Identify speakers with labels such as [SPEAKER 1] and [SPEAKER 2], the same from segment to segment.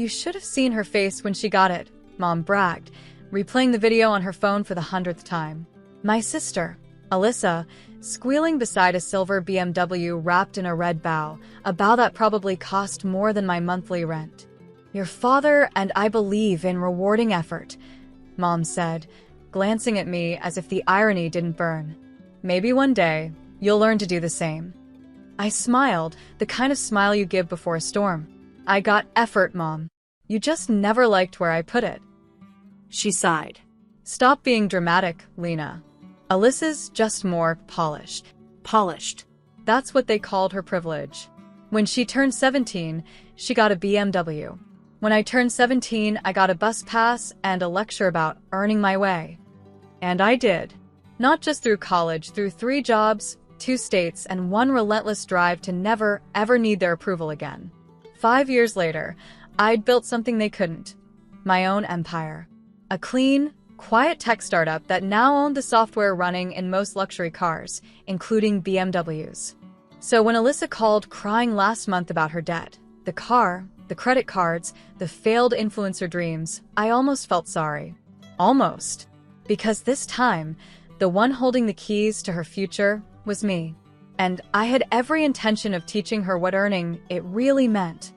[SPEAKER 1] You should have seen her face when she got it, Mom bragged, replaying the video on her phone for the 100th time. My sister, Alyssa, squealing beside a silver BMW wrapped in a red bow, a bow that probably cost more than my monthly rent. Your father and I believe in rewarding effort, Mom said, glancing at me as if the irony didn't burn. Maybe one day, you'll learn to do the same. I smiled, the kind of smile you give before a storm. I got effort, Mom. You just never liked where I put it.
[SPEAKER 2] She sighed.
[SPEAKER 1] Stop being dramatic, Lena. Alyssa's just more polished.
[SPEAKER 2] Polished.
[SPEAKER 1] That's what they called her privilege. When she turned 17, she got a BMW. When I turned 17, I got a bus pass and a lecture about earning my way. And I did. Not just through college, through 3 jobs, 2 states, and 1 relentless drive to never, ever need their approval again. 5 years later, I'd built something they couldn't. My own empire. A clean, quiet tech startup that now owned the software running in most luxury cars, including BMWs. So when Alyssa called crying last month about her debt, the car, the credit cards, the failed influencer dreams, I almost felt sorry. Almost. Because this time, the one holding the keys to her future was me. And I had every intention of teaching her what earning it really meant.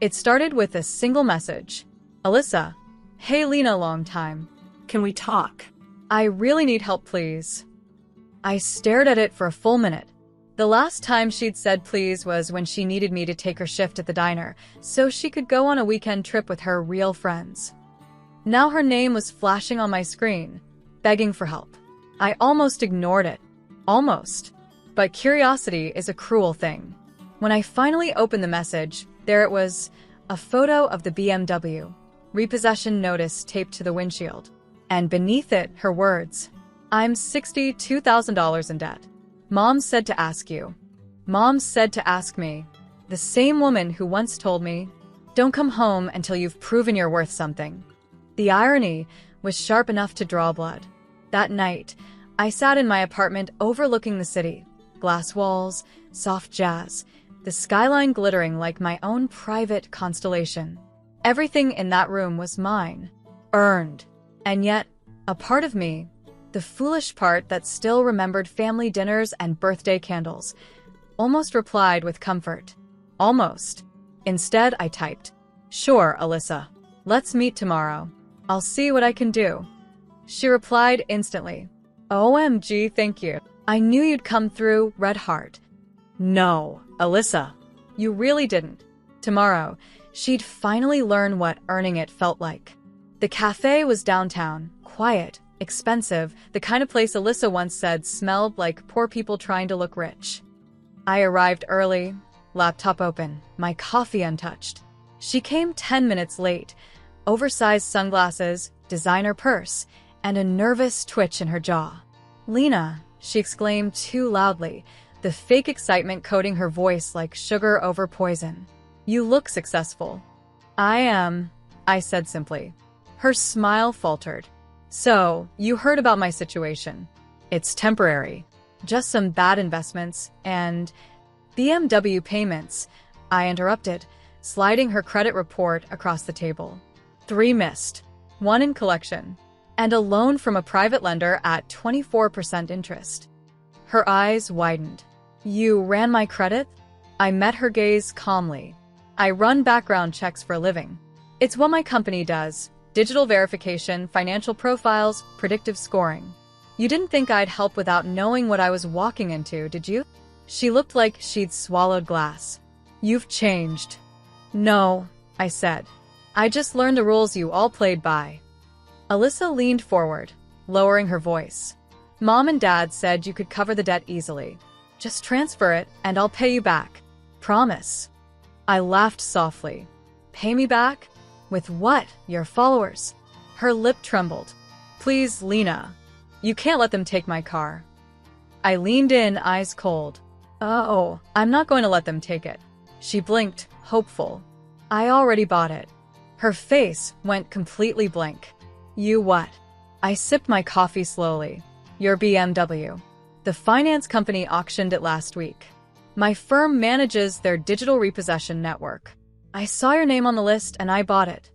[SPEAKER 1] It started with a single message. Alyssa, hey Lena, long time.
[SPEAKER 2] Can we talk?
[SPEAKER 1] I really need help, please. I stared at it for a full minute. The last time she'd said please was when she needed me to take her shift at the diner, so she could go on a weekend trip with her real friends. Now her name was flashing on my screen, begging for help. I almost ignored it. Almost. But curiosity is a cruel thing. When I finally opened the message, there it was, a photo of the BMW, repossession notice taped to the windshield. And beneath it, her words, I'm $62,000 in debt. Mom said to ask you. Mom said to ask me. The same woman who once told me, don't come home until you've proven you're worth something. The irony was sharp enough to draw blood. That night, I sat in my apartment overlooking the city. Glass walls, soft jazz, the skyline glittering like my own private constellation. Everything in that room was mine. Earned. And yet, a part of me, the foolish part that still remembered family dinners and birthday candles, almost replied with comfort. Almost. Instead, I typed, sure, Alyssa. Let's meet tomorrow. I'll see what I can do. She replied instantly. OMG, thank you. I knew you'd come through, red heart. No, Alyssa. You really didn't. Tomorrow, she'd finally learn what earning it felt like. The cafe was downtown, quiet, expensive, the kind of place Alyssa once said smelled like poor people trying to look rich. I arrived early, laptop open, my coffee untouched. She came 10 minutes late, oversized sunglasses, designer purse, and a nervous twitch in her jaw. Lena, she exclaimed too loudly, the fake excitement coating her voice like sugar over poison. You look successful. I am, I said simply. Her smile faltered. So, you heard about my situation. It's temporary. Just some bad investments and BMW payments, I interrupted, sliding her credit report across the table. 3 missed, 1 in collection, and a loan from a private lender at 24% interest. Her eyes widened. You ran my credit? I met her gaze calmly. I run background checks for a living. It's what my company does. Digital verification, financial profiles, predictive scoring. You didn't think I'd help without knowing what I was walking into, did you? She looked like she'd swallowed glass. You've changed. No, I said. I just learned the rules you all played by. Alyssa leaned forward, lowering her voice. Mom and Dad said you could cover the debt easily. Just transfer it and I'll pay you back. Promise. I laughed softly. Pay me back? With what? Your followers? Her lip trembled. Please, Lena. You can't let them take my car. I leaned in, eyes cold. Oh, I'm not going to let them take it. She blinked, hopeful. I already bought it. Her face went completely blank. You what? I sipped my coffee slowly. Your BMW. The finance company auctioned it last week. My firm manages their digital repossession network. I saw your name on the list and I bought it.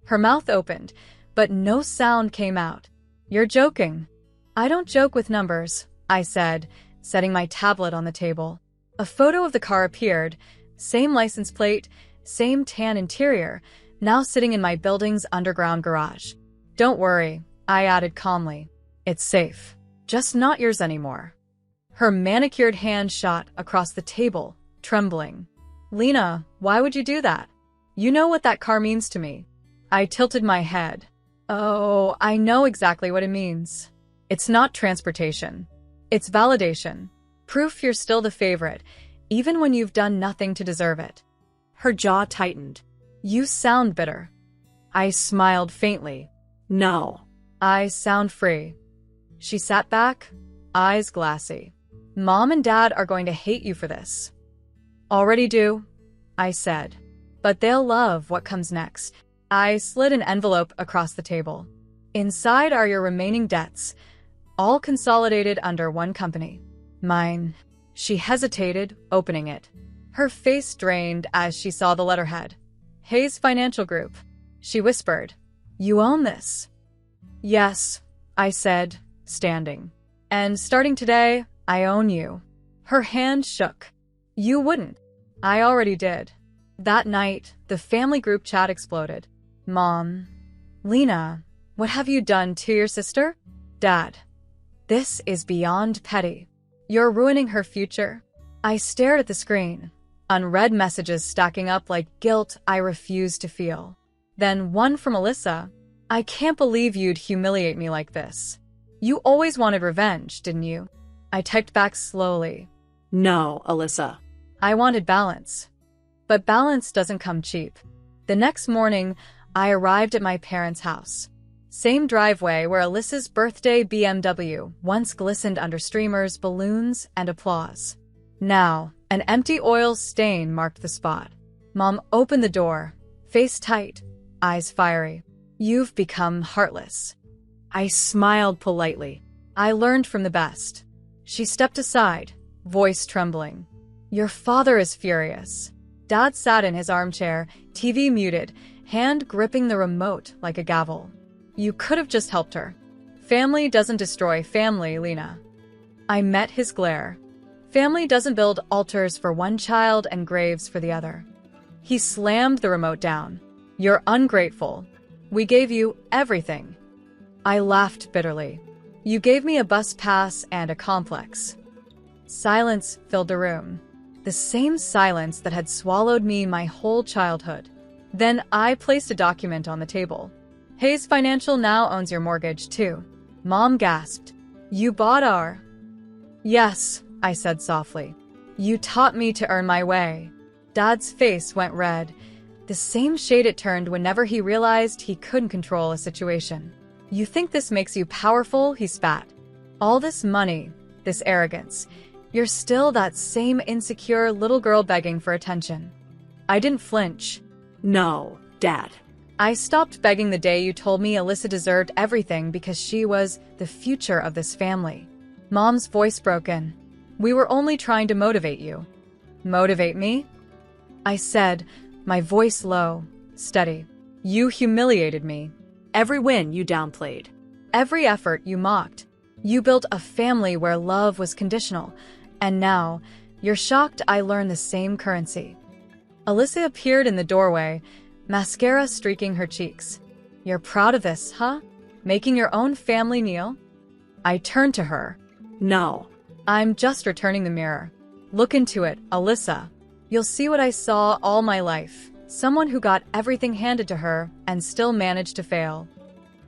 [SPEAKER 1] Her mouth opened, but no sound came out. You're joking. I don't joke with numbers, I said, setting my tablet on the table. A photo of the car appeared, same license plate, same tan interior, now sitting in my building's underground garage. Don't worry, I added calmly. It's safe. Just not yours anymore. Her manicured hand shot across the table, trembling. Lena, why would you do that? You know what that car means to me. I tilted my head. Oh, I know exactly what it means. It's not transportation. It's validation. Proof you're still the favorite, even when you've done nothing to deserve it.
[SPEAKER 2] Her jaw tightened.
[SPEAKER 1] You sound bitter. I smiled faintly.
[SPEAKER 2] No.
[SPEAKER 1] I sound free. She sat back, eyes glassy. Mom and Dad are going to hate you for this. Already do, I said. But they'll love what comes next. I slid an envelope across the table. Inside are your remaining debts, all consolidated under one company. Mine. She hesitated, opening it. Her face drained as she saw the letterhead. Hayes Financial Group. She whispered, You own this. Yes, I said, standing. And starting today, I own you. Her hand shook. You wouldn't. I already did. That night, the family group chat exploded. Mom. Lena, what have you done to your sister? Dad. This is beyond petty. You're ruining her future. I stared at the screen. Unread messages stacking up like guilt I refused to feel. Then one from Alyssa. I can't believe you'd humiliate me like this. You always wanted revenge, didn't you? I typed back slowly.
[SPEAKER 2] No, Alyssa.
[SPEAKER 1] I wanted balance. But balance doesn't come cheap. The next morning, I arrived at my parents' house. Same driveway where Alyssa's birthday BMW once glistened under streamers, balloons, and applause. Now, an empty oil stain marked the spot. Mom opened the door, face tight, eyes fiery. You've become heartless. I smiled politely. I learned from the best. She stepped aside, voice trembling. Your father is furious. Dad sat in his armchair, TV muted, hand gripping the remote like a gavel. You could have just helped her. Family doesn't destroy family, Lena. I met his glare. Family doesn't build altars for one child and graves for the other. He slammed the remote down. You're ungrateful. We gave you everything. I laughed bitterly. You gave me a bus pass and a complex. Silence filled the room. The same silence that had swallowed me my whole childhood. Then I placed a document on the table. Hayes Financial now owns your mortgage, too. Mom gasped. You bought our... Yes, I said softly. You taught me to earn my way. Dad's face went red, the same shade it turned whenever he realized he couldn't control a situation. You think this makes you powerful? He spat. All this money, this arrogance. You're still that same insecure little girl begging for attention. I didn't flinch.
[SPEAKER 2] No, Dad.
[SPEAKER 1] I stopped begging the day you told me Alyssa deserved everything because she was the future of this family. Mom's voice broke in. We were only trying to motivate you. Motivate me? I said, my voice low, steady. You humiliated me.
[SPEAKER 2] Every win you downplayed.
[SPEAKER 1] Every effort you mocked. You built a family where love was conditional. And now, you're shocked I learned the same currency. Alyssa appeared in the doorway, mascara streaking her cheeks. You're proud of this, huh? Making your own family kneel? I turned to her.
[SPEAKER 2] No.
[SPEAKER 1] I'm just returning the mirror. Look into it, Alyssa. You'll see what I saw all my life. Someone who got everything handed to her and still managed to fail.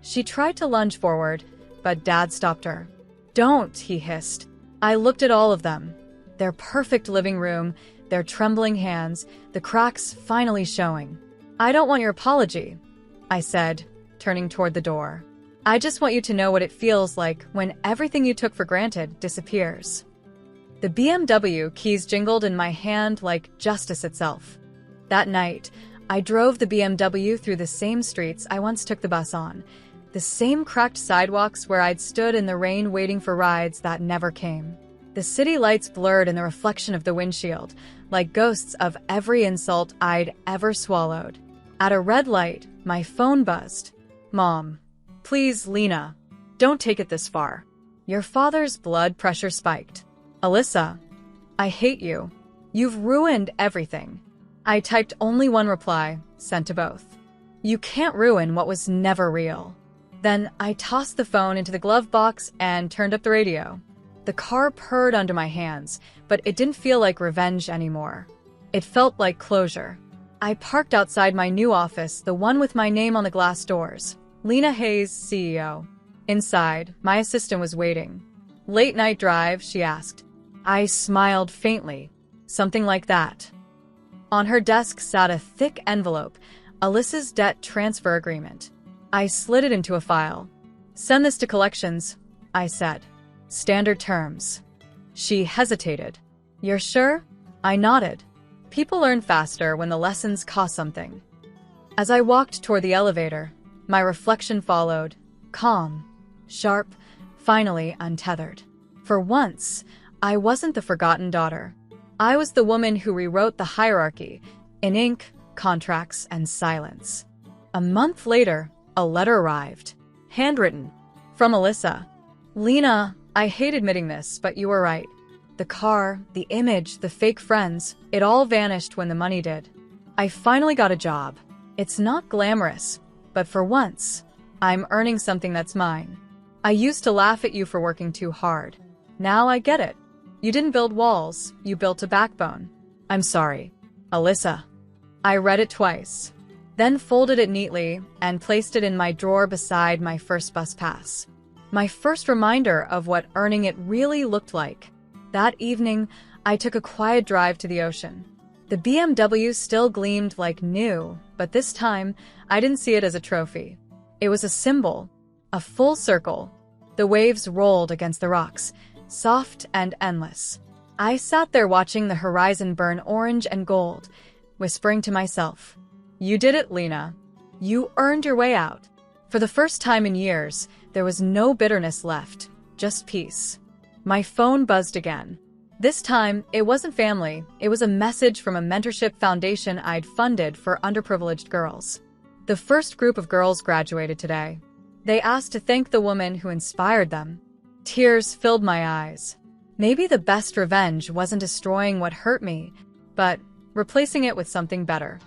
[SPEAKER 1] She tried to lunge forward, but Dad stopped her. Don't, he hissed. I looked at all of them. Their perfect living room, their trembling hands, the cracks finally showing. I don't want your apology, I said, turning toward the door. I just want you to know what it feels like when everything you took for granted disappears. The BMW keys jingled in my hand like justice itself. That night, I drove the BMW through the same streets I once took the bus on, the same cracked sidewalks where I'd stood in the rain waiting for rides that never came. The city lights blurred in the reflection of the windshield, like ghosts of every insult I'd ever swallowed. At a red light, my phone buzzed. Mom, please, Lena, don't take it this far. Your father's blood pressure spiked. Alyssa, I hate you. You've ruined everything. I typed only one reply, sent to both. You can't ruin what was never real. Then I tossed the phone into the glove box and turned up the radio. The car purred under my hands, but it didn't feel like revenge anymore. It felt like closure. I parked outside my new office, the one with my name on the glass doors. Lena Hayes, CEO. Inside, my assistant was waiting. Late night drive, she asked. I smiled faintly. Something like that. On her desk sat a thick envelope, Alyssa's debt transfer agreement. I slid it into a file. Send this to collections, I said. Standard terms. She hesitated. You're sure? I nodded. People learn faster when the lessons cost something. As I walked toward the elevator, my reflection followed, calm, sharp, finally untethered. For once, I wasn't the forgotten daughter. I was the woman who rewrote the hierarchy in ink, contracts, and silence. A month later, a letter arrived. Handwritten. From Alyssa. Lena, I hate admitting this, but you were right. The car, the image, the fake friends, it all vanished when the money did. I finally got a job. It's not glamorous, but for once, I'm earning something that's mine. I used to laugh at you for working too hard. Now I get it. You didn't build walls, you built a backbone. I'm sorry. Alyssa. I read it twice, then folded it neatly and placed it in my drawer beside my first bus pass. My first reminder of what earning it really looked like. That evening, I took a quiet drive to the ocean. The BMW still gleamed like new, but this time, I didn't see it as a trophy. It was a symbol, a full circle. The waves rolled against the rocks, soft and endless. I sat there watching the horizon burn orange and gold, whispering to myself, You did it, Lena. You earned your way out. For the first time in years, there was no bitterness left, just peace. My phone buzzed again. This time, it wasn't family, it was a message from a mentorship foundation I'd funded for underprivileged girls. The first group of girls graduated today. They asked to thank the woman who inspired them. Tears filled my eyes. Maybe the best revenge wasn't destroying what hurt me, but replacing it with something better.